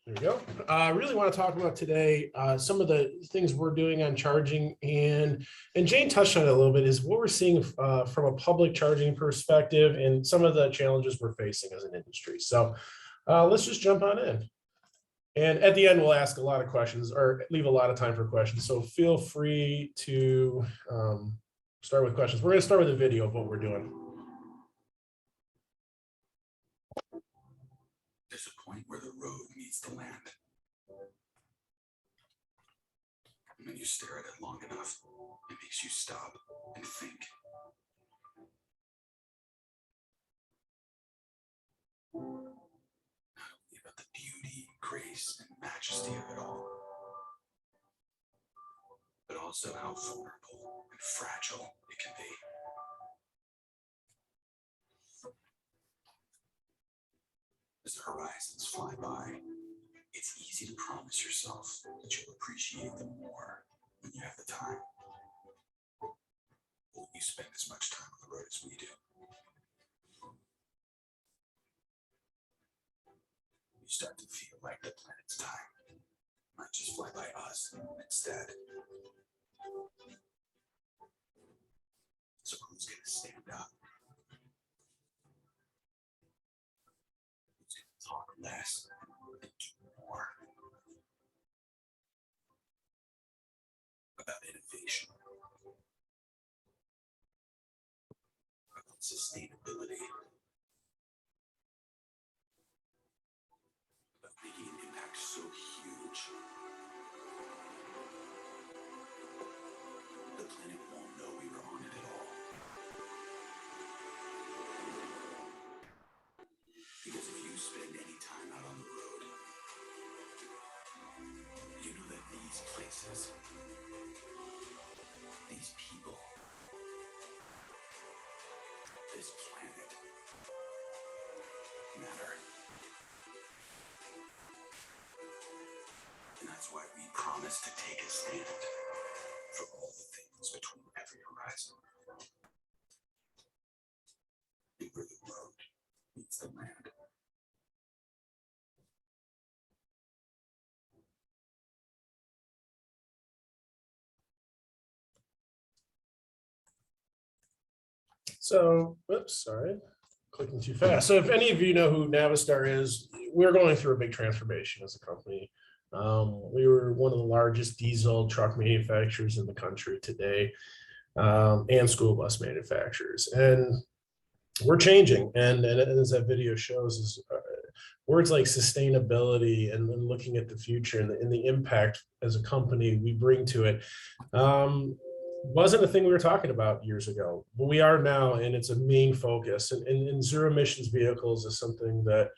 There we go. I really want to talk about today some of the things we're doing on charging, and Jane touched on it a little bit, is what we're seeing from a public charging perspective and some of the challenges we're facing as an industry. So let's just jump on in. And at the end, we'll ask a lot of questions or leave a lot of time for questions. So feel free to start with questions. We're going to start with a video of what we're doing. There's a point where the road meets the land. And when you stare at it long enough, it makes you stop and think. Not only about the beauty, grace, and majesty of it all, but also how vulnerable and fragile it can be. As the horizons fly by, it's easy to promise yourself that you'll appreciate them more when you have the time. Will you spend as much time on the road as we do? You start to feel like the planet's time might just fly by us instead. So who's going to stand up? Talk less and do more about innovation, about sustainability, about making an impact so huge the planet won't know we were on it at all. Because if you spend any time out on the road, you know that these places, these people, this planet matter. And that's why we promise to take a stand for all the things between every horizon. And where the road meets the land. So, oops, sorry, clicking too fast. So if any of you know who Navistar is, we're going through a big transformation as a company. We were one of the largest diesel truck manufacturers in the country today, and school bus manufacturers. And we're changing. And as that video shows, is words like sustainability and looking at the future and the impact as a company we bring to it. Wasn't a thing we were talking about years ago, but we are now, and it's a main focus. And zero emissions vehicles is something that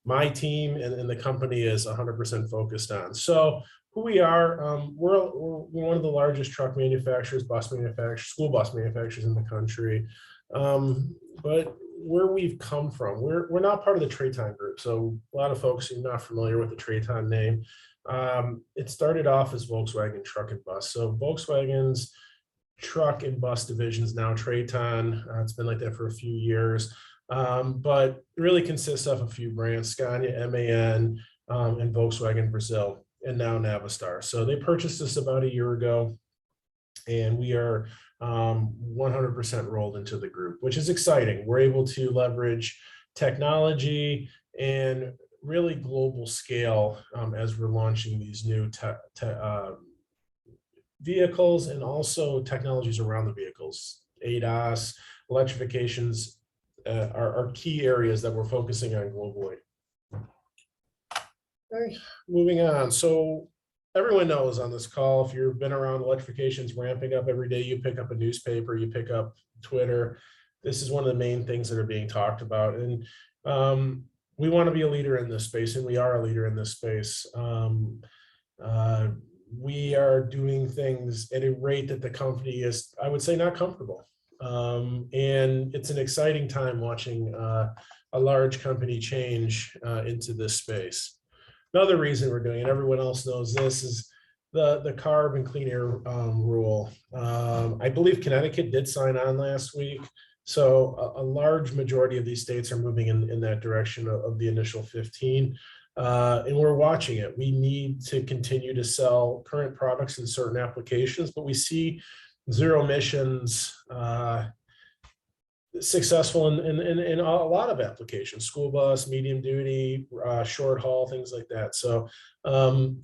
my team and the company is 100% focused on. So who we are, we're one of the largest truck manufacturers, bus manufacturers, school bus manufacturers in the country. But where we've come from, we're not part of the Traton group. So a lot of folks are not familiar with the Traton name. It started off as Volkswagen Truck and Bus. So Volkswagen's truck and bus divisions now Traton. It's been like that for a few years, but it really consists of a few brands: Scania, MAN, and Volkswagen Brazil, and now Navistar. So they purchased us about a year ago, and we are 100% rolled into the group, which is exciting. We're able to leverage technology and really global scale as we're launching these new vehicles, and also technologies around the vehicles. ADAS, electrifications are key areas that we're focusing on globally. Okay, moving on. So everyone knows on this call, if you've been around, electrification's ramping up every day. You pick up a newspaper, you pick up Twitter. This is one of the main things that are being talked about. And we want to be a leader in this space, and we are a leader in this space. We are doing things at a rate that the company is, I would say, not comfortable. And it's an exciting time watching a large company change into this space. Another reason we're doing it, everyone else knows this, is the CARB and clean air rule. I believe Connecticut did sign on last week. So a large majority of these states are moving in that direction of the initial 15. and we're watching it. We need to continue to sell current products in certain applications, but we see zero emissions successful in a lot of applications, school bus, medium duty, short haul, things like that. So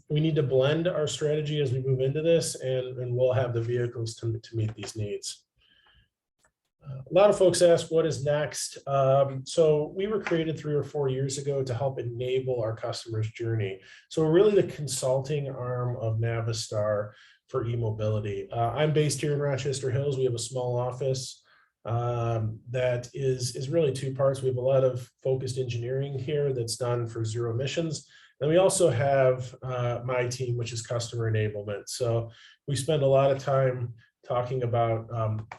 we need to blend our strategy as we move into this, and we'll have the vehicles to meet these needs. A lot of folks ask what is next. So we were created 3 or 4 years ago to help enable our customers' journey. So we're really the consulting arm of Navistar for e-mobility. I'm based here in Rochester Hills. We have a small office that is really 2 parts. We have a lot of focused engineering here that's done for zero emissions. And we also have my team, which is customer enablement. So we spend a lot of time talking about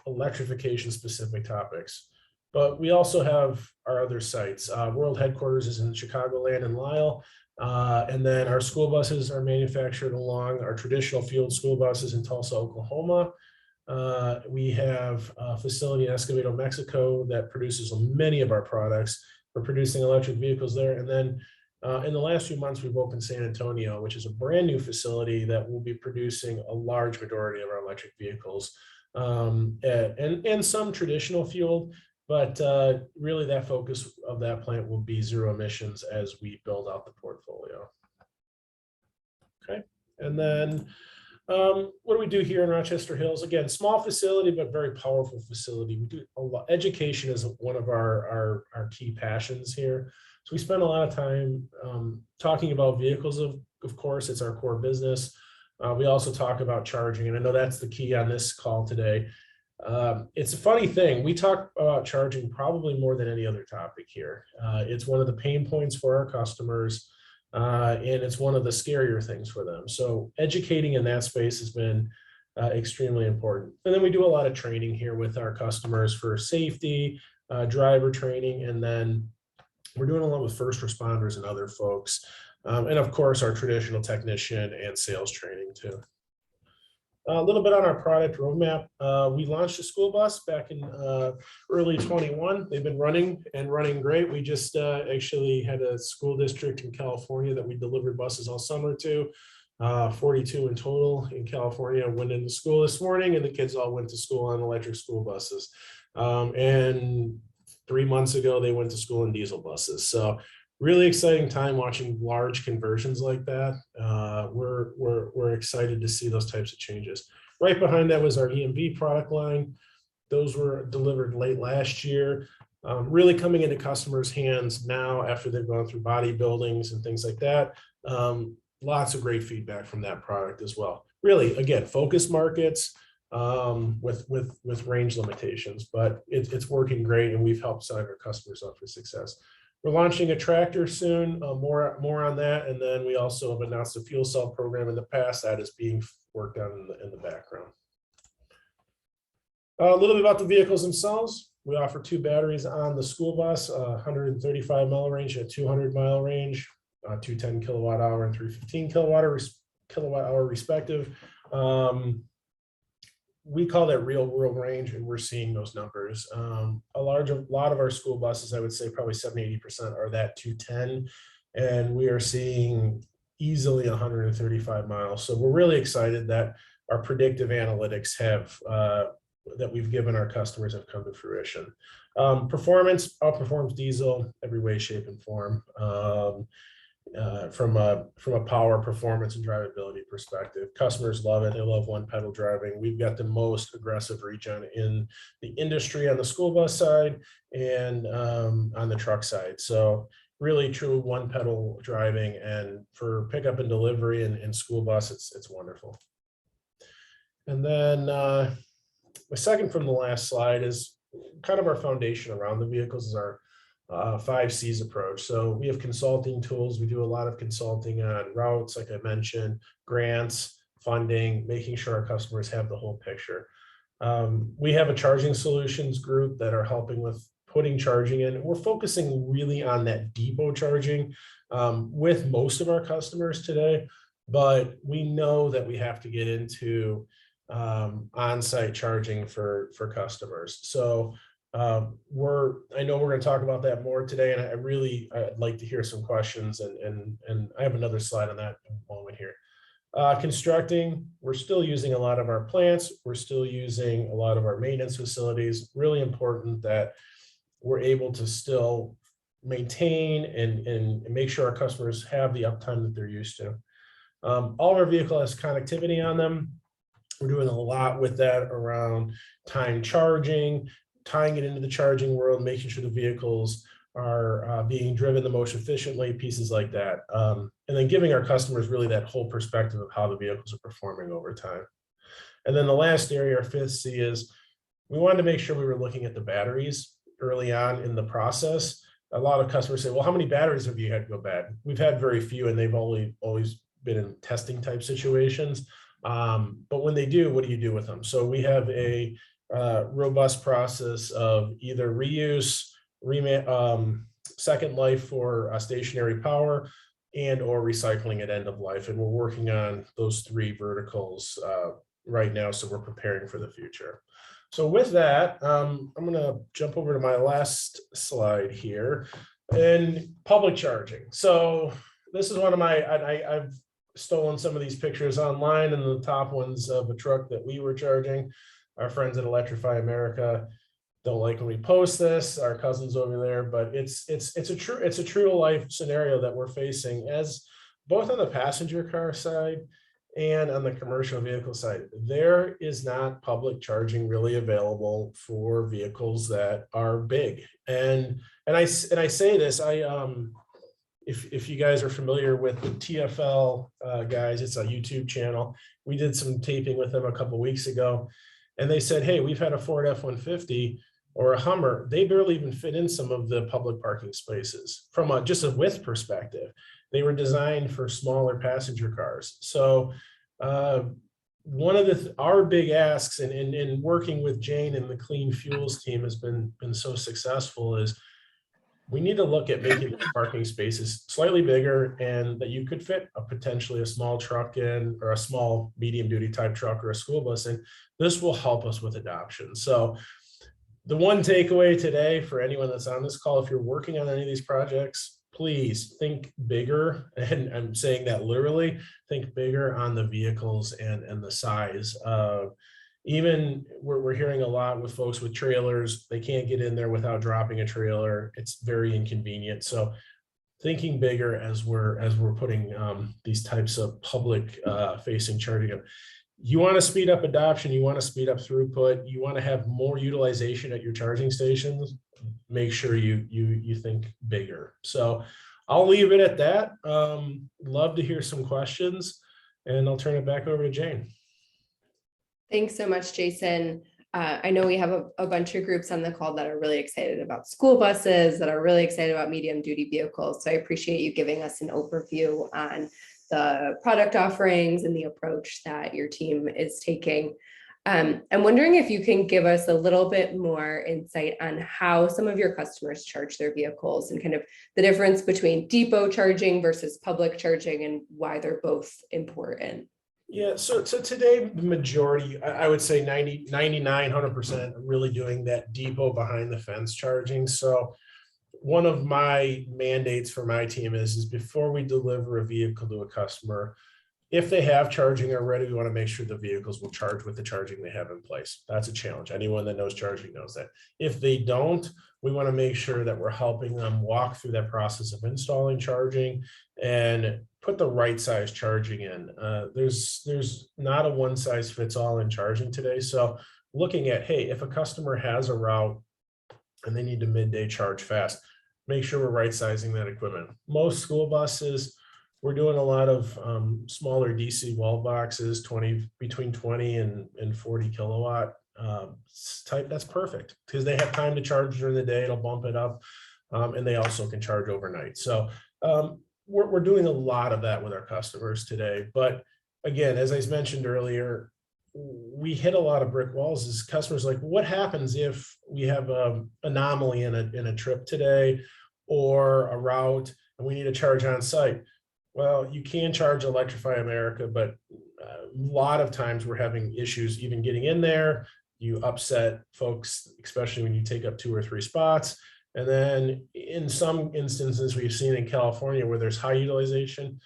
electrification specific topics. But we also have our other sites. World headquarters is in Chicagoland and Lisle. And then our school buses are manufactured along our traditional field school buses in Tulsa, Oklahoma. We have a facility in Escobedo, Mexico that produces many of our products. We're producing electric vehicles there. And then in the last few months, we've opened San Antonio, which is a brand new facility that will be producing a large majority of our electric vehicles and some traditional fuel. But really that focus of that plant will be zero emissions as we build out the portfolio. Okay, and then what do we do here in Rochester Hills? Again, small facility, but very powerful facility. We do a lot. Education is one of our key passions here. So we spend a lot of time talking about vehicles, of course, it's our core business. We also talk about charging, and I know that's the key on this call today. It's a funny thing. We talk about charging probably more than any other topic here. It's one of the pain points for our customers. And it's one of the scarier things for them. So educating in that space has been extremely important. And then we do a lot of training here with our customers for safety, driver training, and then we're doing a lot with first responders and other folks. And of course, our traditional technician and sales training too. A little bit on our product roadmap. We launched a school bus back in early 21. They've been running great. We just actually had a school district in California that we delivered buses all summer to. 42 in total in California went into school this morning, and the kids all went to school on electric school buses. And 3 months ago, they went to school in diesel buses. So really exciting time watching large conversions like that. We're excited to see those types of changes. Right behind that was our EMV product line. Those were delivered late last year, really coming into customers' hands now after they've gone through body buildings and things like that. Lots of great feedback from that product as well. Really, again, focus markets with range limitations, but it's working great, and we've helped sign our customers up for success. We're launching a tractor soon, more on that. And then we also have announced a fuel cell program in the past that is being worked on in the background. A little bit about the vehicles themselves. We offer 2 batteries on the school bus, 135 mile range and a 200 mile range, 210 kilowatt hour and 315 kilowatt hour respective. We call that real world range, and we're seeing those numbers. A lot of our school buses, I would say probably 70–80% are that 210, and we are seeing easily 135 miles. So we're really excited that our predictive analytics have that we've given our customers have come to fruition. Performance outperforms diesel every way, shape, and form. From a power, performance, and drivability perspective. Customers love it. They love one pedal driving. We've got the most aggressive regen in the industry on the school bus side and on the truck side. So really true one pedal driving, and for pickup and delivery and school bus, it's wonderful. And then the second from the last slide is kind of our foundation around the vehicles is our 5 C's approach. So we have consulting tools. We do a lot of consulting on routes, like I mentioned, grants, funding, making sure our customers have the whole picture. We have a charging solutions group that are helping with putting charging in. We're focusing really on that depot charging with most of our customers today, but we know that we have to get into on-site charging for customers. So I know we're going to talk about that more today, and I'd like to hear some questions, and I have another slide on that in a moment here. Constructing, we're still using a lot of our plants. We're still using a lot of our maintenance facilities. Really important that we're able to still maintain and make sure our customers have the uptime that they're used to. All of our vehicle has connectivity on them. We're doing a lot with that around time charging, tying it into the charging world, making sure the vehicles are being driven the most efficiently, pieces like that. And then giving our customers really that whole perspective of how the vehicles are performing over time. And then the last area, our fifth C, is we wanted to make sure we were looking at the batteries early on in the process. A lot of customers say, well, how many batteries have you had go bad? We've had very few, and they've always been in testing type situations. But when they do, what do you do with them? So we have a robust process of either reuse, second life for stationary power, and or recycling at end of life. And we're working on those three verticals right now, so we're preparing for the future. So with that, I'm going to jump over to my last slide here, and public charging. So this is one of my, I've stolen some of these pictures online, and the top one's of a truck that we were charging. Our friends at Electrify America don't like when we post this, our cousins over there, but it's a true to life scenario that we're facing, as both on the passenger car side and on the commercial vehicle side. There is not public charging really available for vehicles that are big. And I say this, if you guys are familiar with the TFL guys, it's a YouTube channel. We did some taping with them a couple of weeks ago, and they said, hey, we've had a Ford F-150 or a Hummer. They barely even fit in some of the public parking spaces from just a width perspective. They were designed for smaller passenger cars. So one of our big asks, and working with Jane and the clean fuels team has been so successful, is we need to look at making the parking spaces slightly bigger, and that you could fit potentially a small truck in, or a small medium duty type truck, or a school bus in. This will help us with adoption. So the one takeaway today for anyone that's on this call, if you're working on any of these projects, please think bigger. And I'm saying that literally, think bigger on the vehicles and the size. Even we're hearing a lot with folks with trailers, they can't get in there without dropping a trailer. It's very inconvenient. So thinking bigger as we're putting these types of public facing charging up. You want to speed up adoption, you want to speed up throughput, you want to have more utilization at your charging stations, make sure you think bigger. So I'll leave it at that. Love to hear some questions, and I'll turn it back over to Jane. Thanks so much, Jason. I know we have a bunch of groups on the call that are really excited about school buses, that are really excited about medium duty vehicles. So I appreciate you giving us an overview on the product offerings and the approach that your team is taking. I'm wondering if you can give us a little bit more insight on how some of your customers charge their vehicles, and kind of the difference between depot charging versus public charging, and why they're both important. Yeah, so today, the majority, I would say 99, 100% are really doing that depot behind the fence charging. So one of my mandates for my team is before we deliver a vehicle to a customer, if they have charging already, we want to make sure the vehicles will charge with the charging they have in place. That's a challenge. Anyone that knows charging knows that. If they don't, we want to make sure that we're helping them walk through that process of installing charging and put the right size charging in. There's not a one size fits all in charging today. So looking at, hey, if a customer has a route and they need to midday charge fast, make sure we're right sizing that equipment. Most school buses, we're doing a lot of smaller DC wall boxes, between 20 and 40 kilowatt type. That's perfect because they have time to charge during the day. It'll bump it up, and they also can charge overnight. So we're doing a lot of that with our customers today. But again, as I mentioned earlier, we hit a lot of brick walls as customers like, what happens if we have an anomaly in a trip today or a route and we need to charge on site? Well, you can charge Electrify America, but a lot of times we're having issues even getting in there. you upset folks, especially when you take up 2 or 3 spots. And then in some instances, we've seen in California where there's high utilization,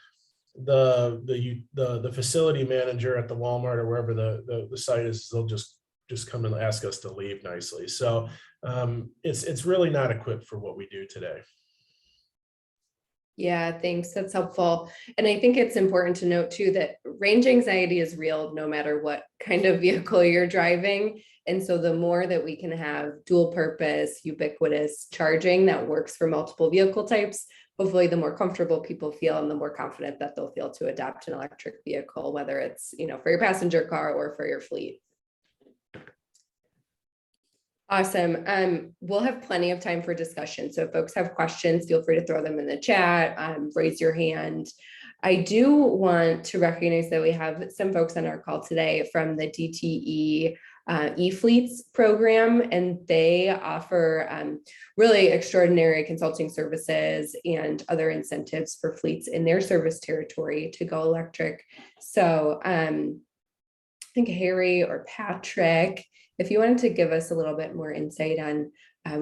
the facility manager at the Walmart or wherever the site is, they'll just come and ask us to leave nicely. So it's really not equipped for what we do today. Yeah, thanks. That's helpful. And I think it's important to note too that range anxiety is real no matter what kind of vehicle you're driving. And so the more that we can have dual purpose, ubiquitous charging that works for multiple vehicle types, hopefully the more comfortable people feel and the more confident that they'll feel to adopt an electric vehicle, whether it's, for your passenger car or for your fleet. Awesome. We'll have plenty of time for discussion. So if folks have questions, feel free to throw them in the chat, raise your hand. I do want to recognize that we have some folks on our call today from the DTE e-fleets program, and they offer really extraordinary consulting services and other incentives for fleets in their service territory to go electric. So I think Harry or Patrick, if you wanted to give us a little bit more insight on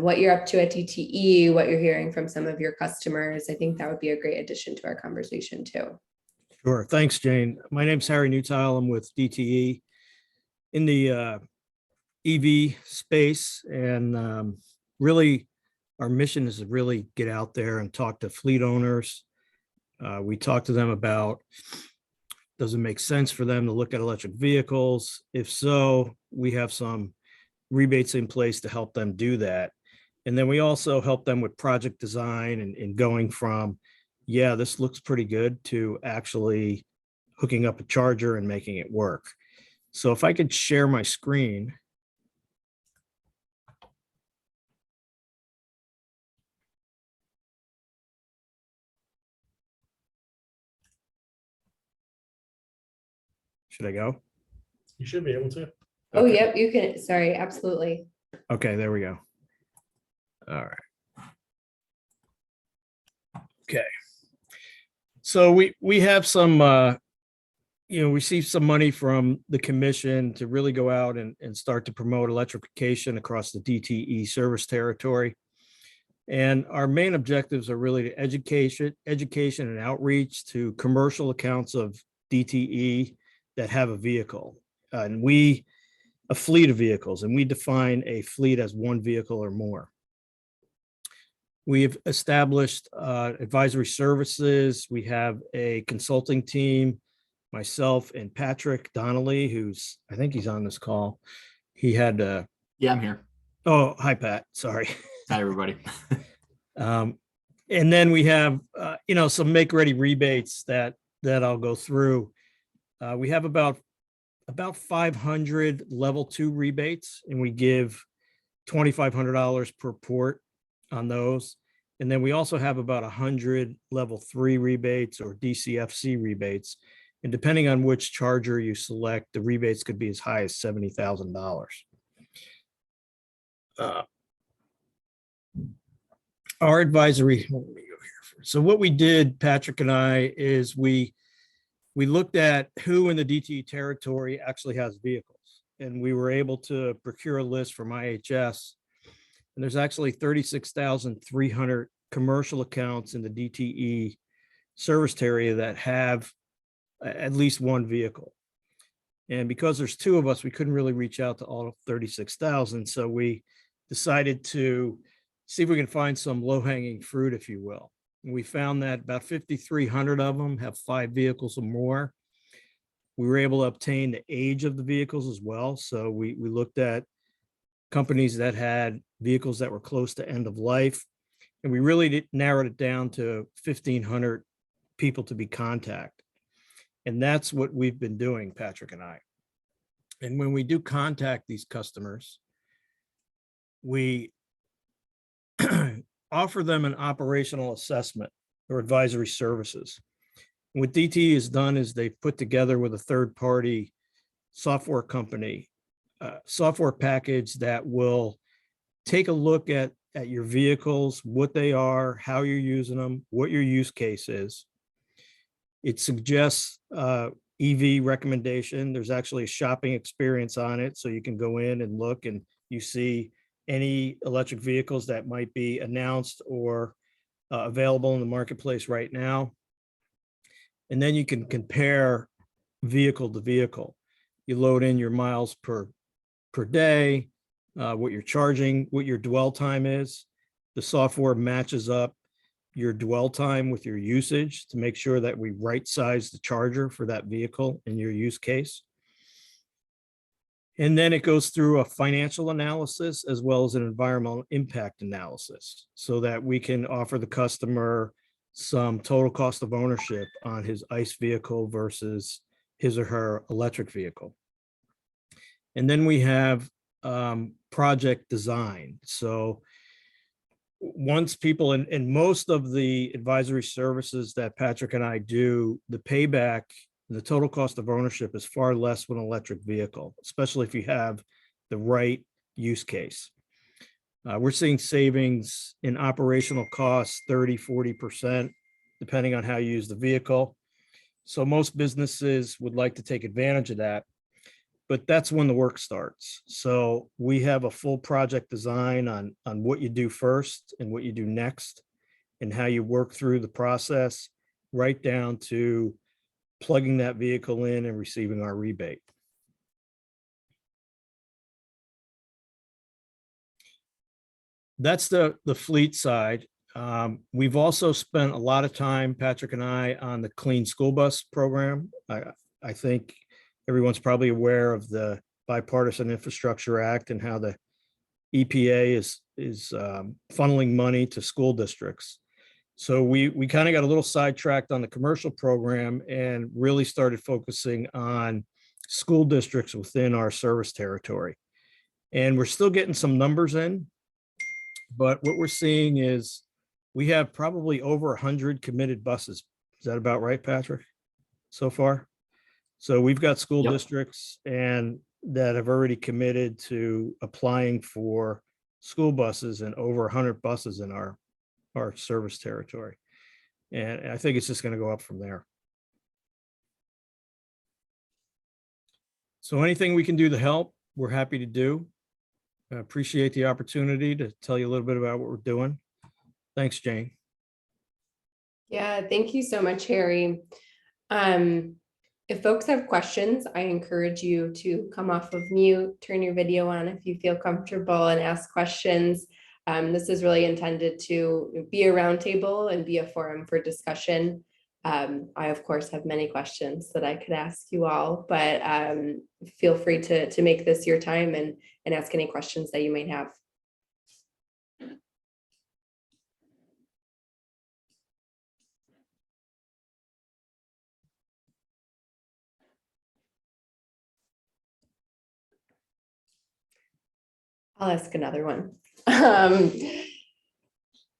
what you're up to at DTE, what you're hearing from some of your customers, I think that would be a great addition to our conversation too. Sure. Thanks, Jane. My name's Harry Newtile. I'm with DTE in the EV space. And really, our mission is to really get out there and talk to fleet owners. We talk to them about, does it make sense for them to look at electric vehicles? If so, we have some rebates in place to help them do that. And then we also help them with project design and going from, yeah, this looks pretty good, to actually hooking up a charger and making it work. So if I could share my screen. Should I go? You should be able to. Oh, Okay. yep, you can. Sorry, absolutely. Okay, there we go. All right. Okay. So we have some, received some money from the commission to really go out and start to promote electrification across the DTE service territory. And our main objectives are really to education and outreach to commercial accounts of DTE that have a vehicle. And a fleet of vehicles, and we define a fleet as one vehicle or more. We've established advisory services. We have a consulting team, myself and Patrick Donnelly, I think he's on this call. He had Yeah, I'm here. Oh, hi, Pat. Sorry. Hi, everybody. And then we have, some make-ready rebates that I'll go through. We have about 500 level 2 rebates, and we give $2,500 per port on those. And then we also have about 100 level 3 rebates or DCFC rebates. And depending on which charger you select, the rebates could be as high as $70,000. Our advisory, let me go here first. So what we did, Patrick and I, is we looked at who in the DTE territory actually has vehicles, and we were able to procure a list from IHS. And there's actually 36,300 commercial accounts in the DTE service area that have at least one vehicle. And because there's 2 of us, we couldn't really reach out to all 36,000. So we decided to see if we can find some low-hanging fruit, if you will. And we found that about 5,300 of them have 5 vehicles or more. We were able to obtain the age of the vehicles as well. So we looked at companies that had vehicles that were close to end of life. And we really narrowed it down to 1,500 people to be contacted. And that's what we've been doing, Patrick and I. And when we do contact these customers, we offer them an operational assessment or advisory services. And what DTE has done is they've put together with a third-party software company, software package that will take a look at your vehicles, what they are, how you're using them, what your use case is. It suggests EV recommendation. There's actually a shopping experience on it. So you can go in and look and you see any electric vehicles that might be announced or available in the marketplace right now. And then you can compare vehicle to vehicle. You load in your miles per day, what you're charging, what your dwell time is. The software matches up your dwell time with your usage to make sure that we right size the charger for that vehicle in your use case. And then it goes through a financial analysis as well as an environmental impact analysis so that we can offer the customer some total cost of ownership on his ICE vehicle versus his or her electric vehicle. And then we have project design. So once people, and most of the advisory services that Patrick and I do, the payback, the total cost of ownership is far less with an electric vehicle, especially if you have the right use case. We're seeing savings in operational costs, 30, 40%, depending on how you use the vehicle. So most businesses would like to take advantage of that, but that's when the work starts. So we have a full project design on what you do first and what you do next and how you work through the process, right down to plugging that vehicle in and receiving our rebate. That's the fleet side. We've also spent a lot of time, Patrick and I, on the Clean School Bus program. I think everyone's probably aware of the Bipartisan Infrastructure Act and how the EPA is funneling money to school districts. So we kind of got a little sidetracked on the commercial program and really started focusing on school districts within our service territory. And we're still getting some numbers in, but what we're seeing is we have probably over 100 committed buses. Is that about right, Patrick, so far? So we've got school Yep. districts and that have already committed to applying for school buses, and over 100 buses in our service territory. And I think it's just going to go up from there. So anything we can do to help, we're happy to do. I appreciate the opportunity to tell you a little bit about what we're doing. Thanks, Jane. Yeah, thank you so much, Harry. If folks have questions, I encourage you to come off of mute, turn your video on if you feel comfortable, and ask questions. This is really intended to be a roundtable and be a forum for discussion. I, of course, have many questions that I could ask you all, but feel free to make this your time and ask any questions that you might have. I'll ask another one.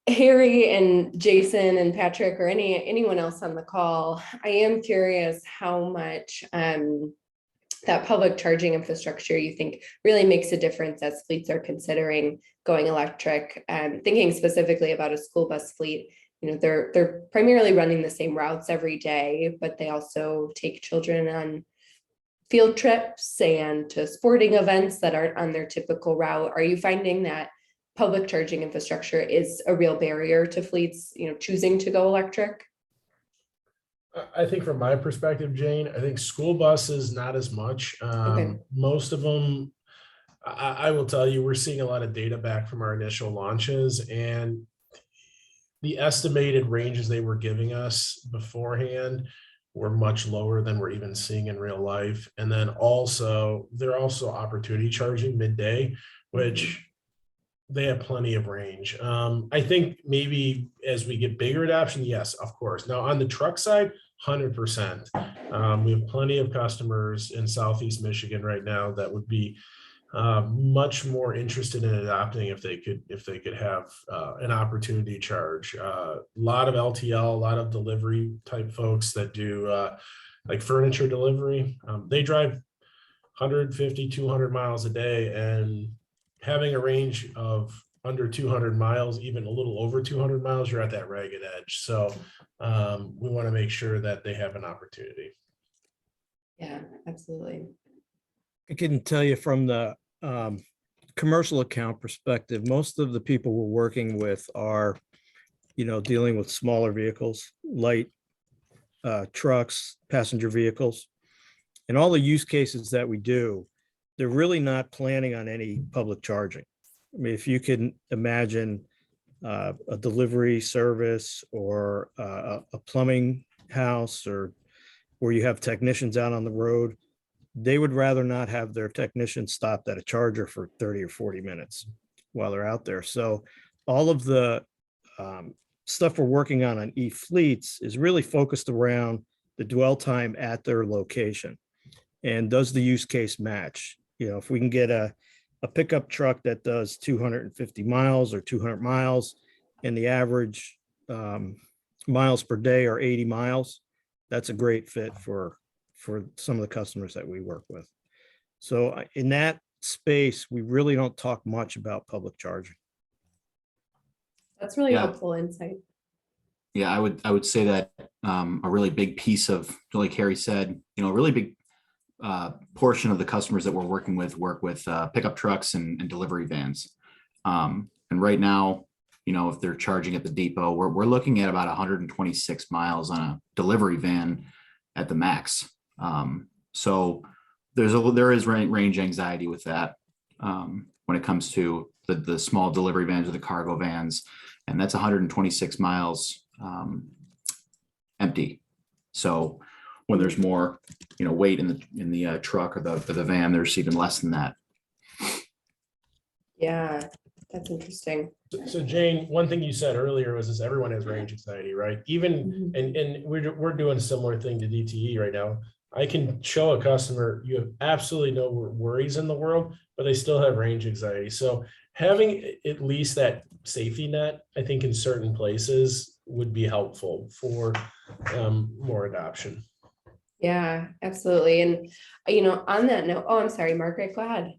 Harry and Jason and Patrick, or anyone else on the call, I am curious how much that public charging infrastructure you think really makes a difference as fleets are considering going electric. Thinking specifically about a school bus fleet, you know, they're primarily running the same routes every day, but they also take children on field trips and to sporting events that aren't on their typical route. Are you finding that public charging infrastructure is a real barrier to fleets, you know, choosing to go electric? I think from my perspective, Jane, I think school buses, not as much. Okay. Most of them, I will tell you, we're seeing a lot of data back from our initial launches, and the estimated ranges they were giving us beforehand were much lower than we're even seeing in real life. And then also, they're also opportunity charging midday, which they have plenty of range. I think maybe as we get bigger adoption, yes, of course. Now on the truck side, 100%. We have plenty of customers in Southeast Michigan right now that would be much more interested in adopting if they could have an opportunity charge. A lot of LTL, a lot of delivery type folks that do like furniture delivery. They drive 150, 200 miles a day, and having a range of under 200 miles, even a little over 200 miles, you're at that ragged edge. So we want to make sure that they have an opportunity. Yeah, absolutely. I can tell you from the commercial account perspective, most of the people we're working with are, dealing with smaller vehicles, light trucks, passenger vehicles. And all the use cases that we do, they're really not planning on any public charging. I mean, if you can imagine a delivery service or a plumbing house, or where you have technicians out on the road, they would rather not have their technicians stopped at a charger for 30 or 40 minutes while they're out there. So all of the stuff we're working on e-fleets is really focused around the dwell time at their location. And does the use case match? If we can get a pickup truck that does 250 miles or 200 miles, and the average miles per day are 80 miles, that's a great fit for some of the customers that we work with. So in that space, we really don't talk much about public charging. That's really Yeah. helpful insight. Yeah, I would say that a really big piece of, like Harry said, a really big portion of the customers that we're working with work with pickup trucks and delivery vans. And right now, if they're charging at the depot, we're looking at about 126 miles on a delivery van at the max. So there is range anxiety with that when it comes to the small delivery vans or the cargo vans, and that's 126 miles empty. So when there's more, weight in the truck or the van, there's even less than that. Yeah, that's interesting. So Jane, one thing you said earlier was everyone has range anxiety, right? Even, and we're doing a similar thing to DTE right now. I can show a customer you have absolutely no worries in the world, but they still have range anxiety. So having at least that safety net, I think in certain places would be helpful for more adoption. Yeah, absolutely. And, on that note, I'm sorry, Margaret, go ahead.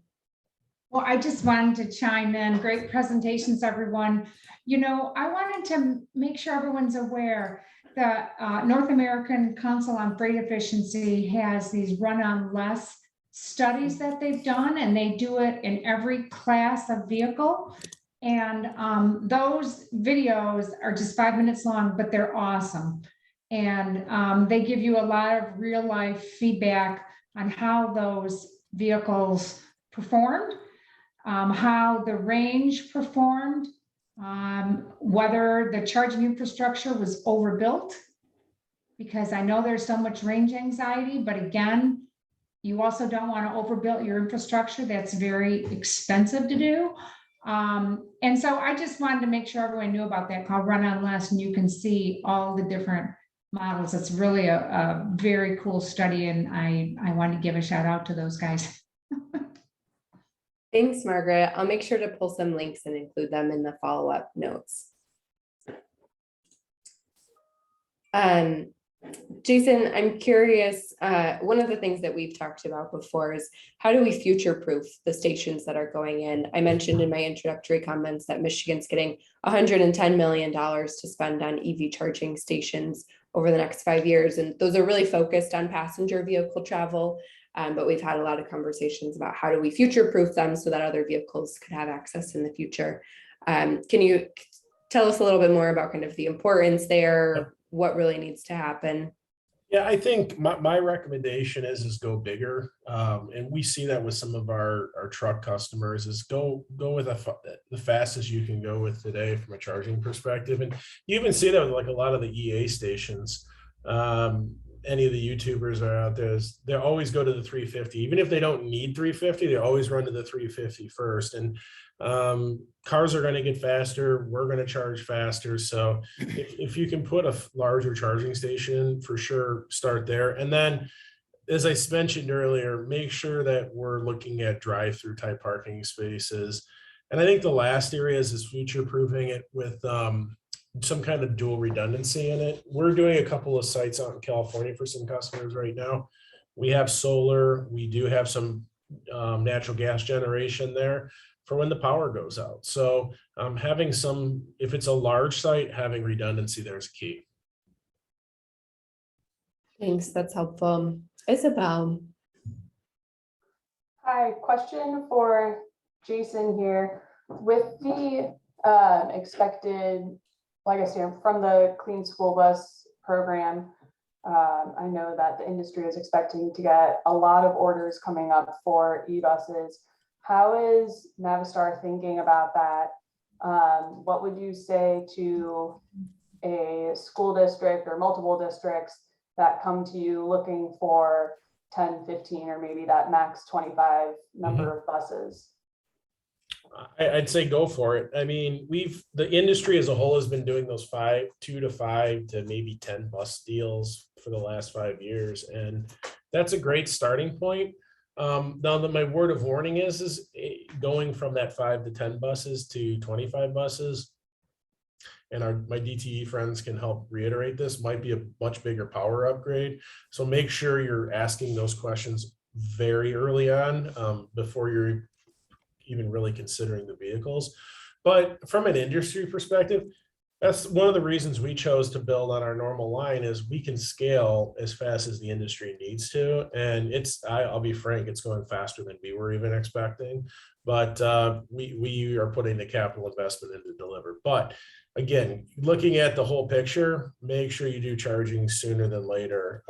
Well, I just wanted to chime in. Great presentations, everyone. I wanted to make sure everyone's aware that North American Council on Freight Efficiency has these run on less studies that they've done, and they do it in every class of vehicle. And those videos are just 5 minutes long, but they're awesome. And they give you a lot of real life feedback on how those vehicles performed, how the range performed, whether the charging infrastructure was overbuilt, because I know there's so much range anxiety, but again, you also don't want to overbuild your infrastructure. That's very expensive to do. And so I just wanted to make sure everyone knew about that called Run on Less, and you can see all the different models. It's really a very cool study, and I wanted to give a shout out to those guys. Thanks, Margaret. I'll make sure to pull some links and include them in the follow-up notes. Jason, I'm curious, one of the things that we've talked about before is how do we future-proof the stations that are going in? I mentioned in my introductory comments that Michigan's getting $110 million to spend on EV charging stations over the next 5 years. And those are really focused on passenger vehicle travel. But we've had a lot of conversations about how do we future-proof them so that other vehicles could have access in the future. Can you tell us a little bit more about kind of the importance there, what really needs to happen? Yeah, I think my recommendation is go bigger. And we see that with some of our truck customers is go with the fastest you can go with today from a charging perspective. And you even see that with like a lot of the EA stations. Any of the YouTubers are out there, they always go to the 350. Even if they don't need 350, they always run to the 350 first. And cars are going to get faster. We're going to charge faster. So if you can put a larger charging station, for sure, start there. And then, as I mentioned earlier, make sure that we're looking at drive-through type parking spaces. And I think the last area is future-proofing it with some kind of dual redundancy in it. We're doing a couple of sites out in California for some customers right now. We have solar. We do have some natural gas generation there for when the power goes out. So having some, if it's a large site, having redundancy there is key. Thanks, that's helpful. Isabel. Hi, question for Jason here. With the expected, like I said, from the Clean School Bus program, I know that the industry is expecting to get a lot of orders coming up for e-buses. How is Navistar thinking about that? What would you say to a school district or multiple districts that come to you looking for 10, 15, or maybe that max 25 number of buses? I'd say go for it. I mean, the industry as a whole has been doing those 2 to 5 to maybe 10 bus deals for the last 5 years. And that's a great starting point. Now that my word of warning is going from that 5 to 10 buses to 25 buses. And my DTE friends can help reiterate this, might be a much bigger power upgrade. So make sure you're asking those questions very early on, before you're even really considering the vehicles. But from an industry perspective, that's one of the reasons we chose to build on our normal line is we can scale as fast as the industry needs to. And I'll be frank, it's going faster than we were even expecting. But we are putting the capital investment in to deliver. But again, looking at the whole picture, make sure you do charging sooner than later.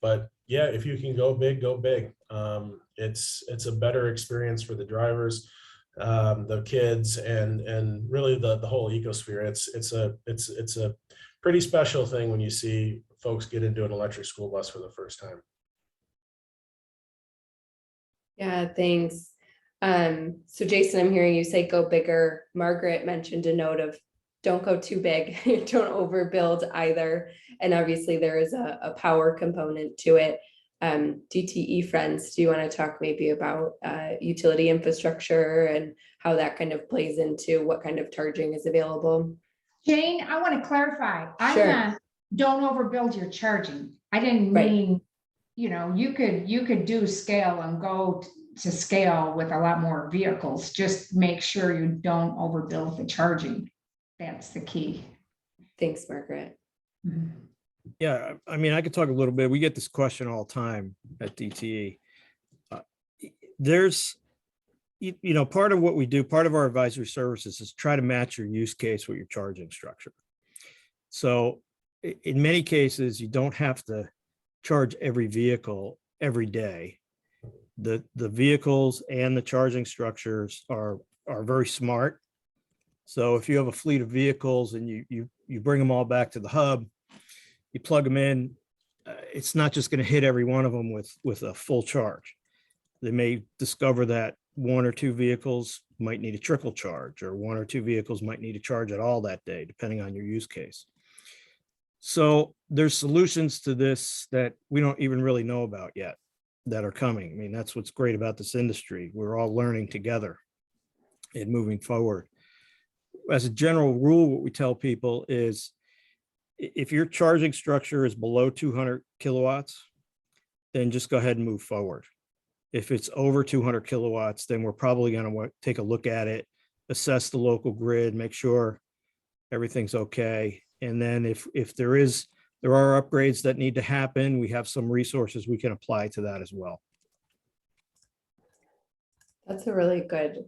But yeah, if you can go big, go big. It's a better experience for the drivers, the kids, and really the whole ecosphere. It's a pretty special thing when you see folks get into an electric school bus for the first time. Yeah, thanks. So Jason, I'm hearing you say go bigger. Margaret mentioned a note of don't go too big, don't overbuild either. And obviously there is a power component to it. DTE friends, do you want to talk maybe about utility infrastructure and how that kind of plays into what kind of charging is available? Jane, I want to clarify. I Sure. meant don't overbuild your charging. I didn't Right. mean, you could do scale and go to scale with a lot more vehicles. Just make sure you don't overbuild the charging. That's the key. Thanks, Margaret. Mhm. Yeah, I mean, I could talk a little bit. We get this question all the time at DTE. There's, part of what we do, part of our advisory services is try to match your use case with your charging structure. So in many cases, you don't have to charge every vehicle every day. The vehicles and the charging structures are very smart. So if you have a fleet of vehicles and you bring them all back to the hub, you plug them in, it's not just going to hit every one of them with a full charge. They may discover that 1 or 2 vehicles might need a trickle charge, or 1 or 2 vehicles might need a charge at all that day, depending on your use case. So there's solutions to this that we don't even really know about yet that are coming. I mean, that's what's great about this industry. We're all learning together and moving forward. As a general rule, what we tell people is if your charging structure is below 200 kilowatts, then just go ahead and move forward. If it's over 200 kilowatts, then we're probably going to take a look at it, assess the local grid, make sure everything's okay. And then if there are upgrades that need to happen, we have some resources we can apply to that as well. That's a really good